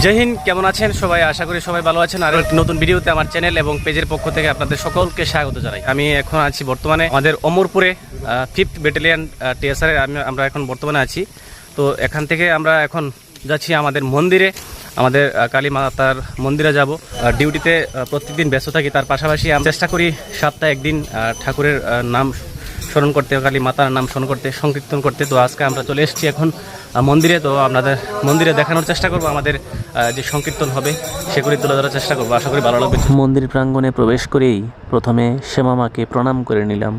জয় হিন্দ, কেমন আছেন সবাই? আশা করি সবাই ভালো আছেন। আর একটি নতুন ভিডিওতে আমার চ্যানেল এবং পেজের পক্ষ থেকে আপনাদের সকলকে স্বাগত জানাই। আমি এখন আছি বর্তমানে আমাদের অমরপুরে 5th ব্যাটালিয়ন টিএসআর আমরা এখন বর্তমানে আছি। তো এখান থেকে আমরা এখন যাচ্ছি আমাদের মন্দিরে, আমাদের কালী মাতার মন্দিরে যাব। ডিউটিতে প্রত্যেকদিন ব্যস্ত থাকি, তার পাশাপাশি আমি চেষ্টা করি সপ্তাহে একদিন ঠাকুরের নাম স্মরণ করতে, কালী মাতার নাম স্মরণ করতে, সংকীর্তন করতে। তো আজকে আমরা চলে এসেছি এখন মন্দিরে। তো আপনাদের মন্দিরে দেখানোর চেষ্টা করব, আমাদের যে সংকীর্তন হবে সেগুলি তুলে ধরার চেষ্টা করবো। আশা করি ভালো লাগবে। মন্দির প্রাঙ্গণে প্রবেশ করেই প্রথমে শ্যামা মাকে প্রণাম করে নিলাম।